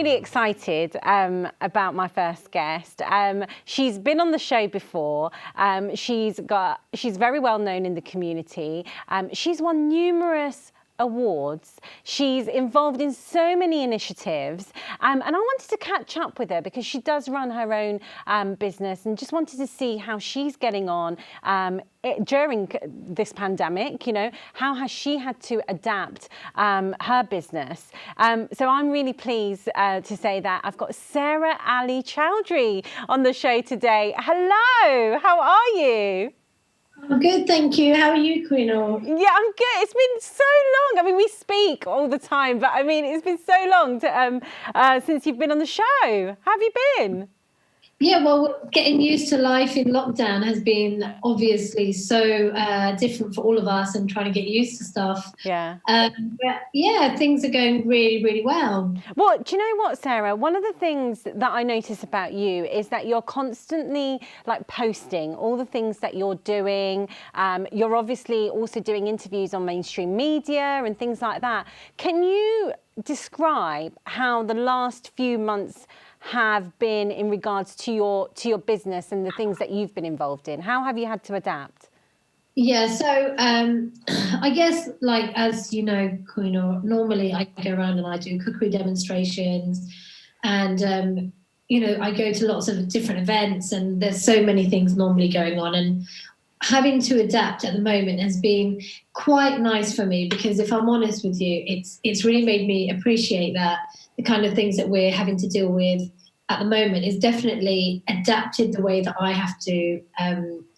really excited about my first guest. She's been on the show before. She's very well known in the community. She's won numerous awards. She's involved in so many initiatives, and I wanted to catch up with her because she does run her own business, and just wanted to see how she's getting on during this pandemic. You know, how has she had to adapt her business? So I'm really pleased to say that I've got Sara Ali Chowdhury on the show today. Hello, how are you? I'm good, thank you. How are you, Queenor? Yeah, I'm good. It's been so long. I mean, we speak all the time, but I mean, it's been so long since you've been on the show. How have you been? Yeah, well, getting used to life in lockdown has been obviously so different for all of us, and trying to get used to stuff. Yeah. But yeah, things are going really, really well. Well, do you know what, Sara? One of the things that I notice about you is that you're constantly like posting all the things that you're doing. You're obviously also doing interviews on mainstream media and things like that. Can you describe how the last few months have been in regards to your business and the things that you've been involved in? How have you had to adapt? Yeah, so I guess, like, as you know, Queenor, normally I go around and I do cookery demonstrations, and you know, I go to lots of different events, and there's so many things normally going on, and having to adapt at the moment has been quite nice for me, because if I'm honest with you, it's really made me appreciate that the kind of things that we're having to deal with at the moment is definitely adapted the way that I have to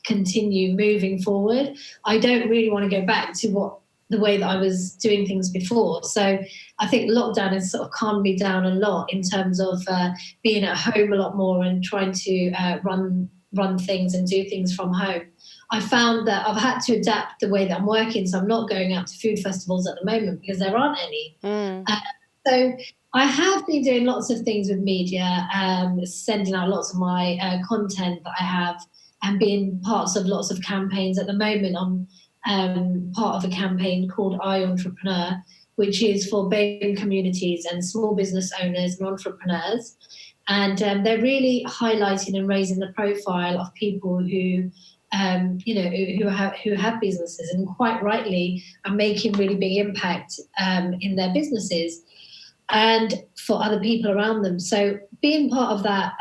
continue moving forward. I don't really want to go back to the way that I was doing things before. So I think lockdown has sort of calmed me down a lot in terms of being at home a lot more and trying to run things and do things from home. I found that I've had to adapt the way that I'm working, so I'm not going out to food festivals at the moment because there aren't any. So I have been doing lots of things with media, sending out lots of my content that I have, and being parts of lots of campaigns. At the moment, I'm part of a campaign called I Entrepreneur, which is for BAME communities and small business owners and entrepreneurs. And they're really highlighting and raising the profile of people who you know, who have businesses, and quite rightly are making really big impact in their businesses and for other people around them. So being part of that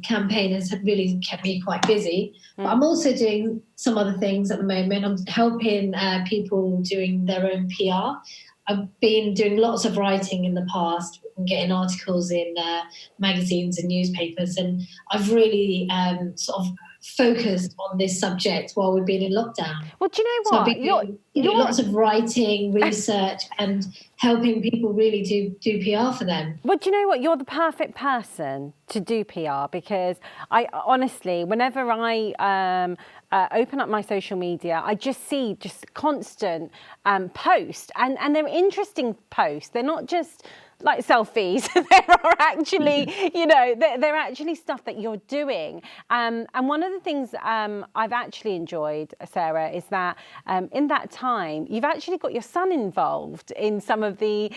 campaign has really kept me quite busy. But I'm also doing some other things at the moment. I'm helping people doing their own PR. I've been doing lots of writing in the past, getting articles in magazines and newspapers, and I've really sort of focused on this subject while we've been in lockdown. Well, do you know what? So I've been doing lots of writing, research, and helping people really do PR for them. Well, do you know what? You're the perfect person to do PR, because I honestly, whenever I open up my social media, I just see constant posts, and they're interesting posts. They're not just like selfies. There are actually, you know, they're actually stuff that you're doing. And one of the things I've actually enjoyed, Sara, is that in that time, you've actually got your son involved in some of the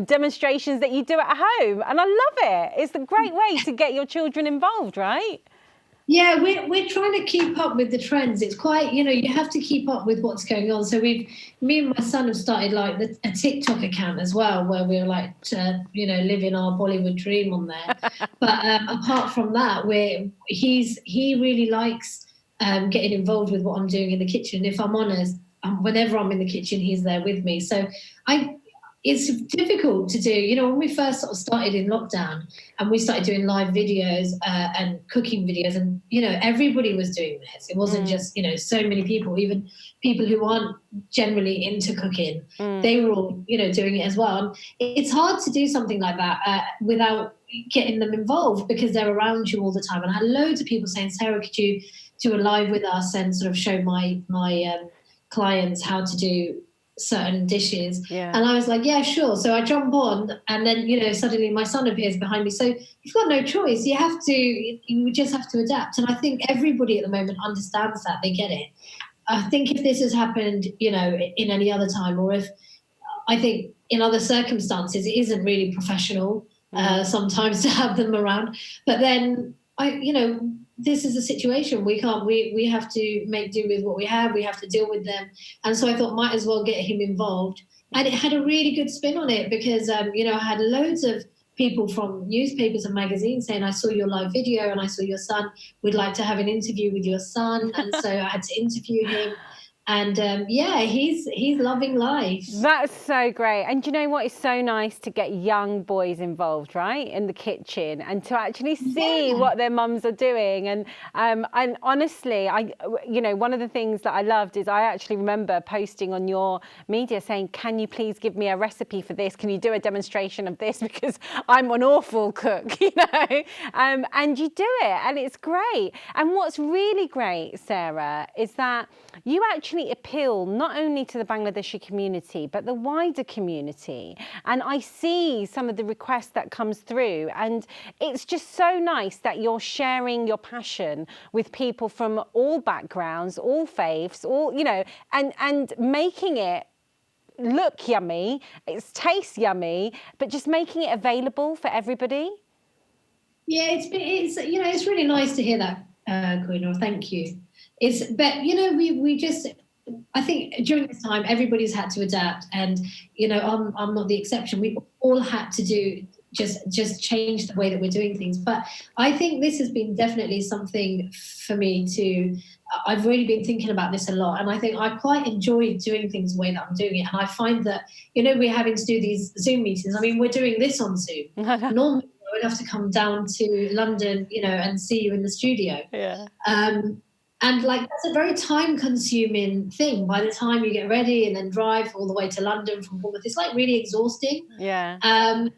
demonstrations that you do at home. And I love it. It's a great way to get your children involved, right? Yeah, we're trying to keep up with the trends. It's quite, you know, you have to keep up with what's going on. So me and my son have started like a TikTok account as well, where we're like, you know, living our Bollywood dream on there. But apart from that, he really likes getting involved with what I'm doing in the kitchen. If I'm honest, whenever I'm in the kitchen, he's there with me. So it's difficult to do. You know, when we first sort of started in lockdown and we started doing live videos and cooking videos, and, you know, everybody was doing this. It wasn't just, you know, so many people, even people who aren't generally into cooking, they were all, you know, doing it as well. And it's hard to do something like that without getting them involved, because they're around you all the time. And I had loads of people saying, Sara, could you do a live with us and sort of show my clients how to do certain dishes? And I was like, yeah, sure. So I jump on, and then, you know, suddenly my son appears behind me. So you've got no choice. You just have to adapt. And I think everybody at the moment understands that. They get it. I think if this has happened, you know, in any other time, or if I think in other circumstances, it isn't really professional sometimes to have them around. But then this is a situation we have to make do with what we have. We have to deal with them. And so I thought might as well get him involved. And it had a really good spin on it because, I had loads of people from newspapers and magazines saying, I saw your live video and I saw your son. We'd like to have an interview with your son. And so I had to interview him. And he's loving life. That's so great. And do you know what? It's so nice to get young boys involved, right, in the kitchen, and to actually see what their mums are doing. And honestly, one of the things that I loved is I actually remember posting on your media saying, can you please give me a recipe for this? Can you do a demonstration of this? Because I'm an awful cook, and you do it, and it's great. And what's really great, Sara, is that you actually appeal not only to the Bangladeshi community but the wider community, and I see some of the requests that comes through, and it's just so nice that you're sharing your passion with people from all backgrounds, all faiths, all and making it look yummy, it tastes yummy, but just making it available for everybody. Yeah, it's really nice to hear that, Koinor. Thank you. I think during this time everybody's had to adapt, and I'm not the exception. We all had to do just change the way that we're doing things. But I think this has been definitely something for me to. I've really been thinking about this a lot, and I think I quite enjoy doing things the way that I'm doing it. And I find that we're having to do these Zoom meetings. I mean, we're doing this on Zoom. Normally, I would have to come down to London, and see you in the studio. Yeah. And that's a very time-consuming thing. By the time you get ready and then drive all the way to London from Bournemouth, it's really exhausting. Yeah.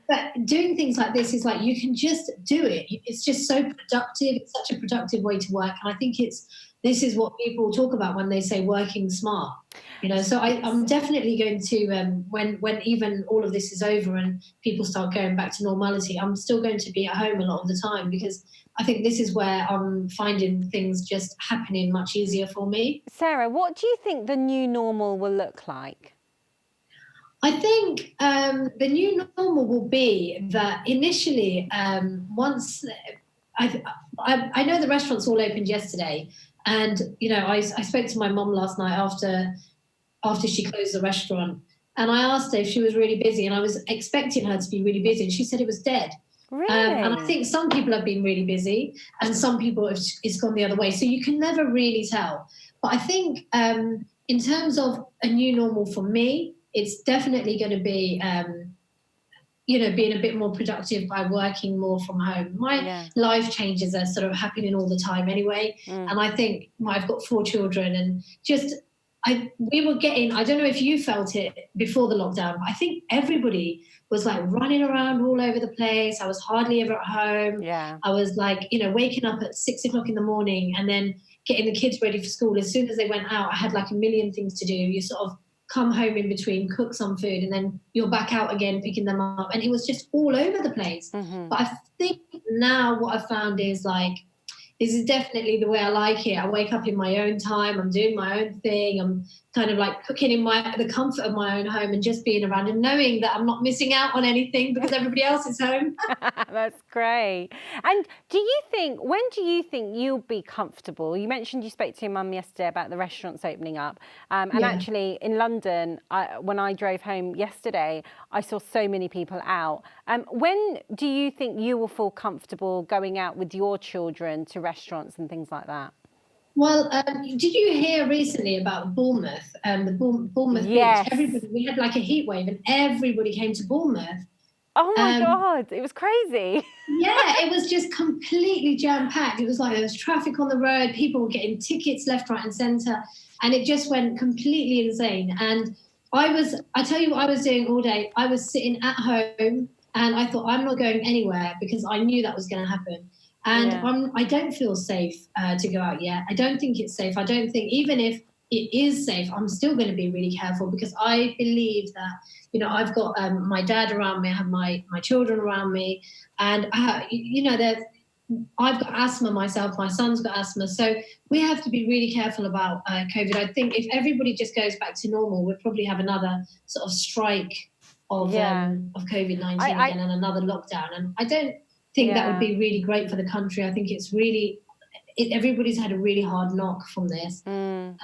But doing things like this is you can just do it. It's just so productive. It's such a productive way to work, and I think this is what people talk about when they say working smart. So I'm definitely going to when even all of this is over and people start going back to normality, I'm still going to be at home a lot of the time, because I think this is where I'm finding things just happening much easier for me. Sara, what do you think the new normal will look like? I think the new normal will be that initially, once I know the restaurants all opened yesterday, and I spoke to my mum last night after she closed the restaurant, and I asked her if she was really busy, and I was expecting her to be really busy, and she said it was dead. Really? And I think some people have been really busy and some people it's gone the other way. So you can never really tell. But I think in terms of a new normal for me, it's definitely going to be, being a bit more productive by working more from home. My life changes are sort of happening all the time anyway. And I think I've got 4 children, and we were getting, I don't know if you felt it before the lockdown, but I think everybody was running around all over the place. I was hardly ever at home. Yeah. I was waking up at 6 o'clock in the morning and then getting the kids ready for school. As soon as they went out, I had a million things to do. You sort of come home in between, cook some food, and then you're back out again, picking them up. And it was just all over the place. Mm-hmm. But I think now what I've found is this is definitely the way I like it. I wake up in my own time. I'm doing my own thing. I'm kind of cooking in the comfort of my own home and just being around and knowing that I'm not missing out on anything because everybody else is home. That's great. And when do you think you'll be comfortable? You mentioned you spoke to your mum yesterday about the restaurants opening up. Actually in London, when I drove home yesterday, I saw so many people out. When do you think you will feel comfortable going out with your children to restaurants and things like that? Well, did you hear recently about Bournemouth? The Bournemouth Yes. Beach. We had a heat wave and everybody came to Bournemouth. Oh my God, it was crazy. Yeah, it was just completely jam-packed. It was there was traffic on the road, people were getting tickets left, right and centre, and it just went completely insane. And I tell you what I was doing all day. I was sitting at home and I thought, I'm not going anywhere because I knew that was going to happen. And I don't feel safe to go out yet. I don't think it's safe. I don't think, even if it is safe, I'm still going to be really careful because I believe that, I've got my dad around me, I have my children around me, and, I've got asthma myself, my son's got asthma. So we have to be really careful about COVID. I think if everybody just goes back to normal, we'll probably have another sort of strike of COVID-19 again and another lockdown. And I don't think that would be really great for the country. I think it's really, everybody's had a really hard knock from this. But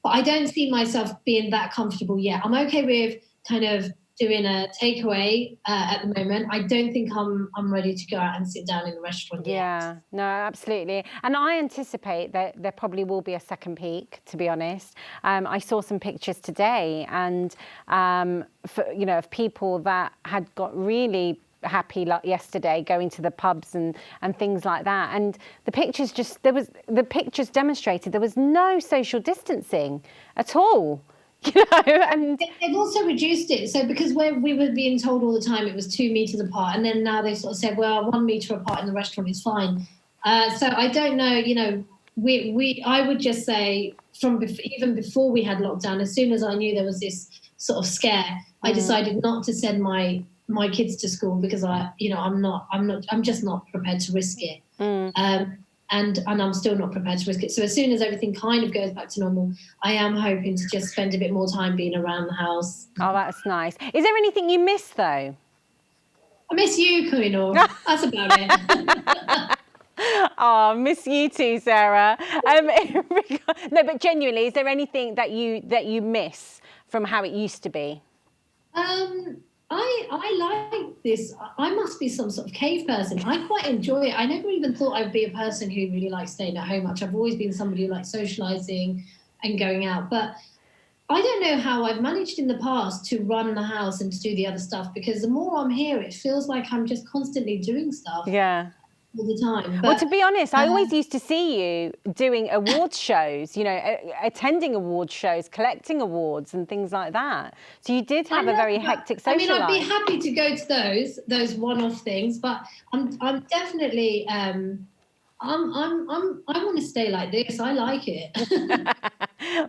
I don't see myself being that comfortable yet. I'm okay with kind of doing a takeaway at the moment. I don't think I'm ready to go out and sit down in a restaurant yet. No, absolutely. And I anticipate that there probably will be a second peak, to be honest. I saw some pictures today and, of people that had got really happy like yesterday going to the pubs and things like that, and the pictures demonstrated there was no social distancing at all. And they've also reduced it. So because we were being told all the time it was 2 meters apart, and then now they sort of said, well, 1 meter apart in the restaurant is fine. So I don't know, I would just say even before we had lockdown, as soon as I knew there was this sort of scare, I decided not to send my kids to school because I'm just not prepared to risk it. And I'm still not prepared to risk it. So as soon as everything kind of goes back to normal, I am hoping to just spend a bit more time being around the house. Oh, that's nice. Is there anything you miss, though? I miss you, Koinor. That's about it. Oh, miss you too, Sarah. No, but genuinely, is there anything that you miss from how it used to be? I like this. I must be some sort of cave person. I quite enjoy it. I never even thought I'd be a person who really likes staying at home much. I've always been somebody who likes socialising and going out. But I don't know how I've managed in the past to run the house and to do the other stuff, because the more I'm here, it feels like I'm just constantly doing stuff. Yeah. All the time. But, well, to be honest, I always used to see you doing awards shows, attending awards shows, collecting awards and things like that. So you did have a very hectic social life. I'd be happy to go to those one-off things, but I'm definitely I want to stay like this. I like it.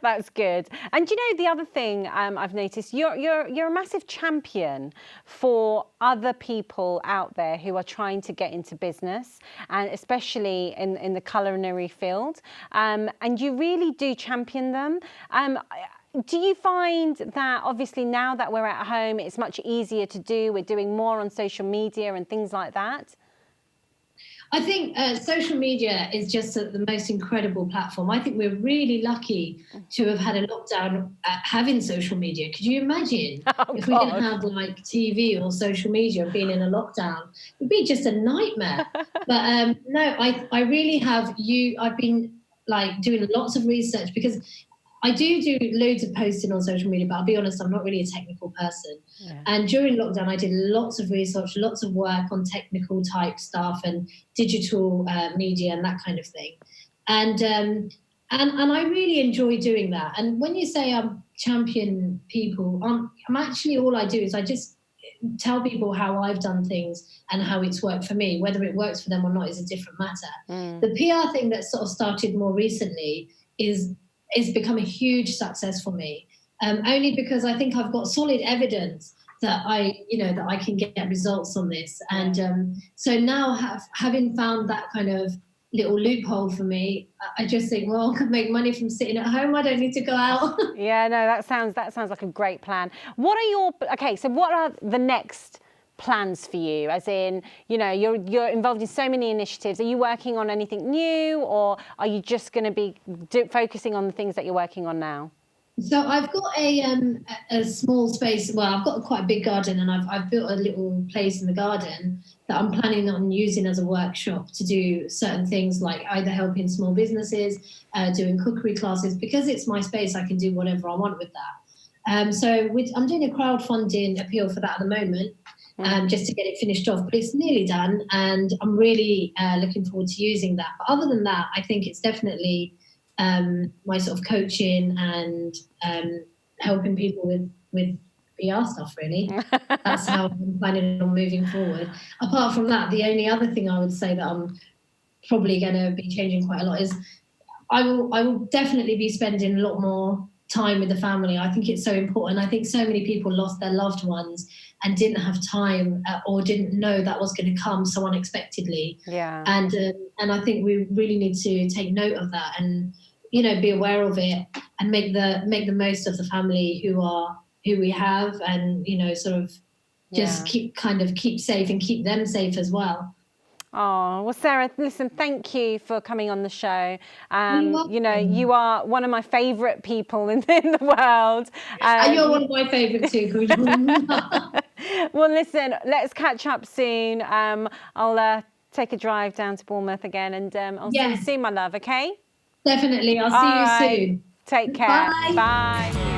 That's good. And the other thing I've noticed, you're a massive champion for other people out there who are trying to get into business, and especially in the culinary field. And you really do champion them. Do you find that obviously now that we're at home, it's much easier to do? We're doing more on social media and things like that? I think social media is just the most incredible platform. I think we're really lucky to have had a lockdown having social media. Could you imagine if we didn't have like TV or social media and being in a lockdown? It would be just a nightmare. But no, I really have I've been like doing lots of research, because I do loads of posting on social media, but I'll be honest, I'm not really a technical person. Yeah. And during lockdown, I did lots of research, lots of work on technical type stuff and digital media and that kind of thing. And I really enjoy doing that. And when you say I'm champion people, I'm actually, all I do is I just tell people how I've done things and how it's worked for me. Whether it works for them or not is a different matter. The PR thing that sort of started more recently is become a huge success for me, only because I think I've got solid evidence that I can get results on this. And so now having found that kind of little loophole for me, I just think, well, I can make money from sitting at home. I don't need to go out. Yeah, no, that sounds like a great plan. What are the next plans for you? As in, you're involved in so many initiatives. Are you working on anything new, or are you just going to be focusing on the things that you're working on now? So I've got a small space. Well, I've got quite a big garden, and I've built a little place in the garden that I'm planning on using as a workshop to do certain things, like either helping small businesses, doing cookery classes. Because it's my space, I can do whatever I want with that. So I'm doing a crowdfunding appeal for that at the moment. Just to get it finished off, but it's nearly done, and I'm really looking forward to using that. But other than that, I think it's definitely my sort of coaching and helping people with PR stuff, really. That's how I'm planning on moving forward. Apart from that, the only other thing I would say that I'm probably going to be changing quite a lot is I will definitely be spending a lot more time with the family. I think it's so important. I think so many people lost their loved ones and didn't have time or didn't know that was going to come so unexpectedly. Yeah. And I think we really need to take note of that and be aware of it and make the most of the family who who we have, and sort of just keep safe and keep them safe as well. Oh, well, Sarah, listen, thank you for coming on the show. You're welcome. You are one of my favourite people in the world. And you're one of my favourite too. Well, listen, let's catch up soon. I'll take a drive down to Bournemouth again, and I'll see you soon, my love, okay? Definitely. I'll see you soon. Take care. Bye. Bye.